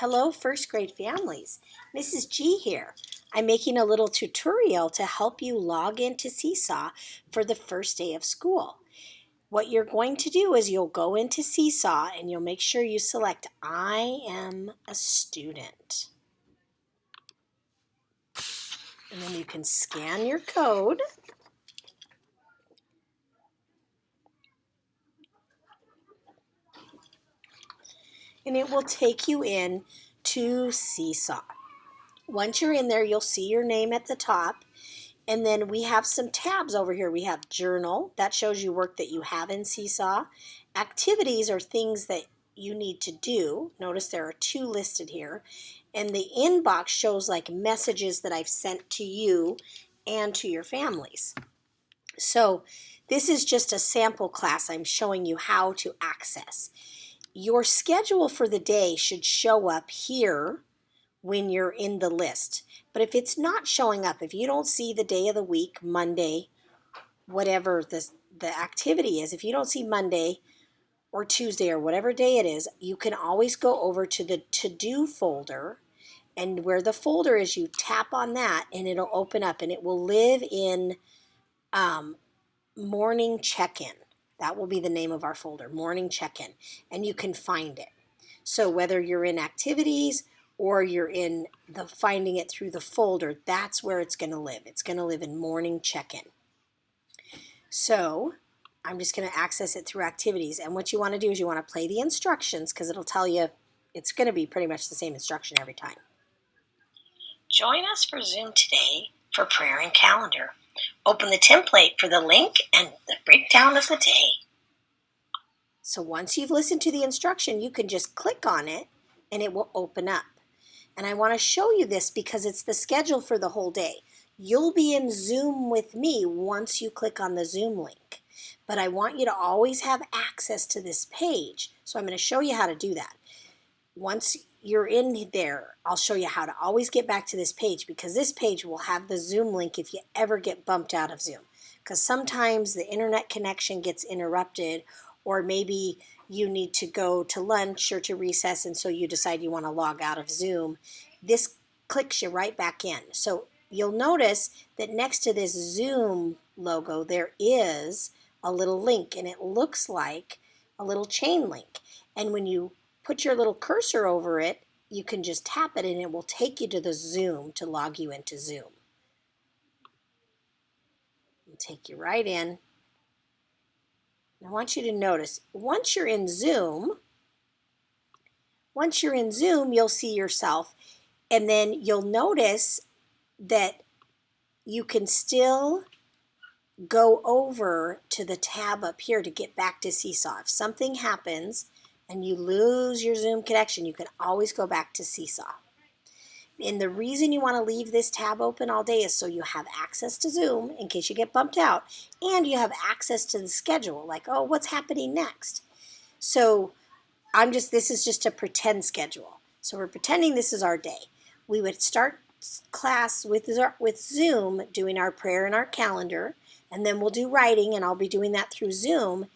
Hello, first grade families. Mrs. G here. I'm making a little tutorial to help you log into Seesaw for the first day of school. What you're going to do is you'll go into Seesaw and you'll make sure you select I am a student. And then you can scan your code. And it will take you in to Seesaw. Once you're in there, you'll see your name at the top. And then we have some tabs over here. We have journal. That shows you work that you have in Seesaw. Activities are things that you need to do. Notice there are 2 listed here. And the inbox shows like messages that I've sent to you and to your families. So this is just a sample class I'm showing you how to access. Your schedule for the day should show up here when you're in the list. But if it's not showing up, if you don't see the day of the week, Monday, whatever the activity is, if you don't see Monday or Tuesday or whatever day it is, you can always go over to the to-do folder. And where the folder is, you tap on that and it'll open up and it will live in morning check-in. That will be the name of our folder, morning check-in. And you can find it. So whether you're in activities or you're in the finding it through the folder, that's where it's going to live. It's going to live in morning check-in. So I'm just going to access it through activities. And what you want to do is you want to play the instructions because it'll tell you it's going to be pretty much the same instruction every time. Join us for Zoom today for prayer and calendar. Open the template for the link and the breakdown of the day. So once you've listened to the instruction, you can just click on it and it will open up. And I want to show you this because it's the schedule for the whole day. You'll be in Zoom with me once you click on the Zoom link. But I want you to always have access to this page. So I'm going to show you how to do that. Once you're in there, I'll show you how to always get back to this page because this page will have the Zoom link if you ever get bumped out of Zoom. Because sometimes the internet connection gets interrupted or maybe you need to go to lunch or to recess and so you decide you want to log out of Zoom. This clicks you right back in. So you'll notice that next to this Zoom logo there is a little link and it looks like a little chain link. And when you put your little cursor over it, you can just tap it and it will take you to the Zoom to log you into Zoom. It'll take you right in. I want you to notice, once you're in Zoom, you'll see yourself, and then you'll notice that you can still go over to the tab up here to get back to Seesaw. If something happens and you lose your Zoom connection, you can always go back to Seesaw. And the reason you want to leave this tab open all day is so you have access to Zoom in case you get bumped out, and you have access to the schedule, like, oh, what's happening next? So this is just a pretend schedule. So we're pretending this is our day. We would start class with Zoom, doing our prayer and our calendar, and then we'll do writing, and I'll be doing that through Zoom.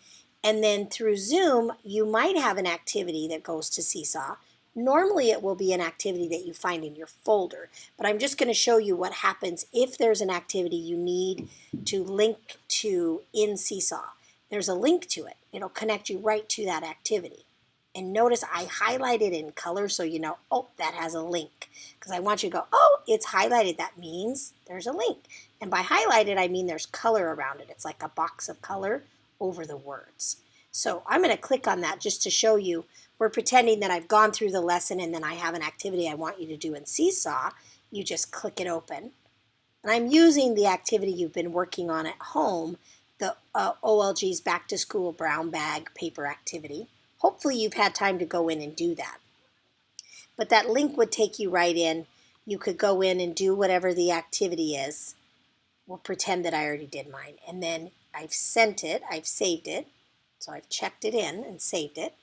And then through Zoom, you might have an activity that goes to Seesaw. Normally it will be an activity that you find in your folder, but I'm just going to show you what happens if there's an activity you need to link to in Seesaw. There's a link to it. It'll connect you right to that activity. And notice I highlighted in color so you know, oh, that has a link. Because I want you to go, oh, it's highlighted. That means there's a link. And by highlighted, I mean there's color around it. It's like a box of color over the words. So I'm going to click on that just to show you. We're pretending that I've gone through the lesson and then I have an activity I want you to do in Seesaw. You just click it open. And I'm using the activity you've been working on at home, the OLG's Back to School Brown Bag Paper Activity. Hopefully you've had time to go in and do that. But that link would take you right in. You could go in and do whatever the activity is. We'll pretend that I already did mine. And then I've sent it, I've saved it. So I've checked it in and saved it.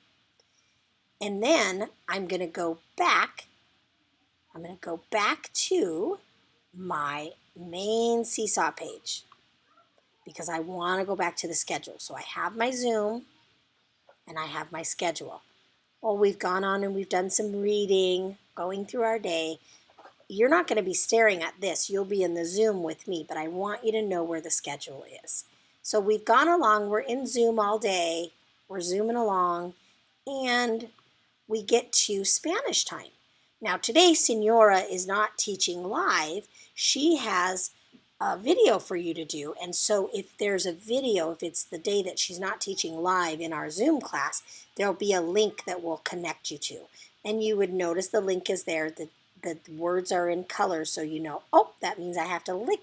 And then I'm going to go back. I'm going to go back to my main Seesaw page because I want to go back to the schedule. So I have my Zoom and I have my schedule. we've gone on and we've done some reading, going through our day, you're not going to be staring at this. You'll be in the Zoom with me, but I want you to know where the schedule is. So we've gone along. We're in Zoom all day. We're zooming along, and we get to Spanish time. Now, today, Senora is not teaching live. She has a video for you to do. And so if there's a video, if it's the day that she's not teaching live in our Zoom class, there'll be a link that will connect you to. And you would notice the link is there. The words are in color, so you know, oh, that means I have to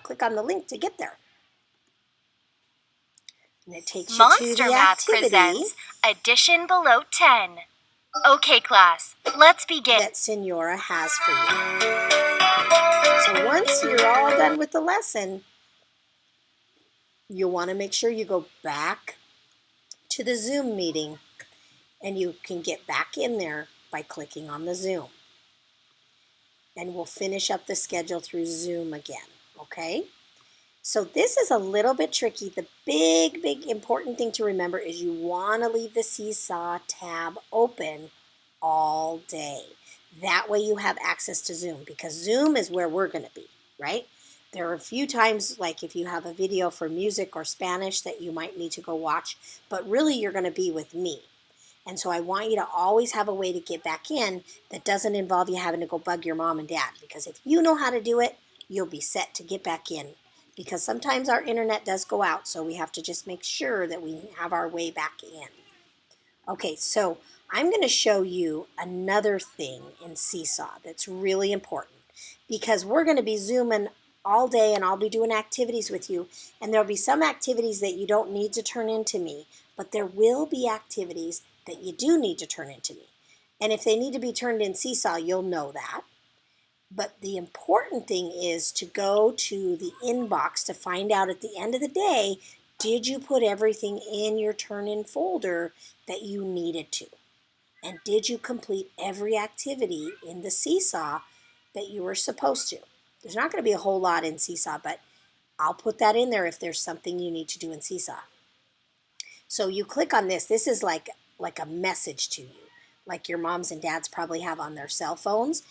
click on the link to get there. And it takes you Monster to the Math activity presents Addition Below 10. Okay, class, let's begin. That Senora has for you. So once you're all done with the lesson, you'll want to make sure you go back to the Zoom meeting, and you can get back in there by clicking on the Zoom. And we'll finish up the schedule through Zoom again, okay? So this is a little bit tricky. The big important thing to remember is you want to leave the Seesaw tab open all day. That way you have access to Zoom, because Zoom is where we're going to be, right? There are a few times, like if you have a video for music or Spanish that you might need to go watch, but really you're going to be with me. And so I want you to always have a way to get back in that doesn't involve you having to go bug your mom and dad. Because if you know how to do it, you'll be set to get back in. Because sometimes our internet does go out, so we have to just make sure that we have our way back in. Okay, so I'm going to show you another thing in Seesaw that's really important. Because we're going to be Zooming all day, and I'll be doing activities with you. And there'll be some activities that you don't need to turn into me, but there will be activities that you do need to turn into me. And if they need to be turned in Seesaw, you'll know that. But the important thing is to go to the inbox to find out at the end of the day, did you put everything in your turn-in folder that you needed to? And did you complete every activity in the Seesaw that you were supposed to? There's not going to be a whole lot in Seesaw, but I'll put that in there if there's something you need to do in Seesaw. So you click on this. This is like a message to you, like your moms and dads probably have on their cell phones.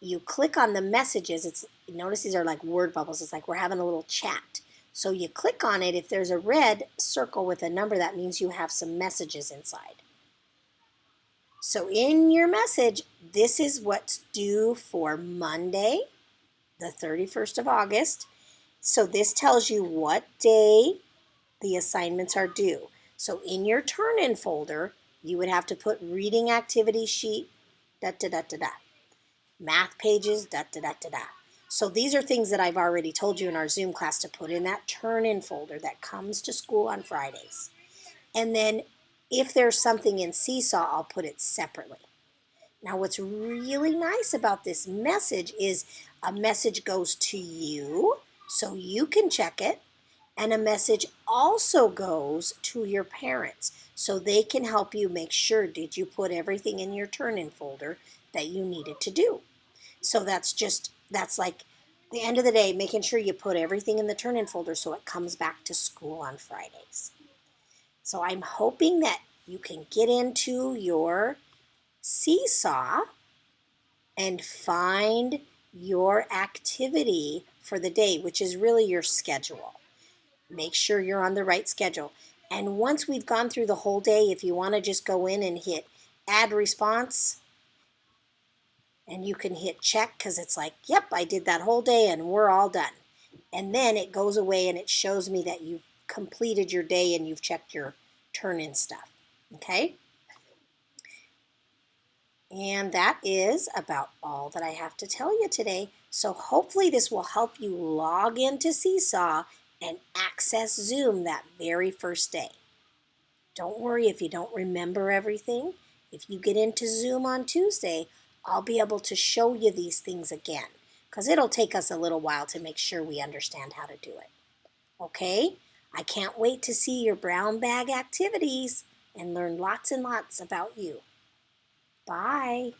You click on the messages. Notice these are like word bubbles. It's like we're having a little chat. So you click on it. If there's a red circle with a number, that means you have some messages inside. So in your message, this is what's due for Monday, the 31st of August. So this tells you what day the assignments are due. So in your turn-in folder, you would have to put reading activity sheet, math pages, So these are things that I've already told you in our Zoom class to put in that turn-in folder that comes to school on Fridays. And then if there's something in Seesaw, I'll put it separately. Now, what's really nice about this message is a message goes to you, so you can check it. And a message also goes to your parents, so they can help you make sure, did you put everything in your turn-in folder that you needed to do? So that's like the end of the day, making sure you put everything in the turn-in folder so it comes back to school on Fridays. So I'm hoping that you can get into your Seesaw and find your activity for the day, which is really your schedule. Make sure you're on the right schedule. And once we've gone through the whole day, if you want to just go in and hit add response, and you can hit check because it's like, yep, I did that whole day and we're all done. And then it goes away and it shows me that you've completed your day and you've checked your turn-in stuff. Okay? And that is about all that I have to tell you today. So hopefully this will help you log into Seesaw and access Zoom that very first day. Don't worry if you don't remember everything. If you get into Zoom on Tuesday, I'll be able to show you these things again, because it'll take us a little while to make sure we understand how to do it. Okay? I can't wait to see your brown bag activities and learn lots and lots about you. Bye.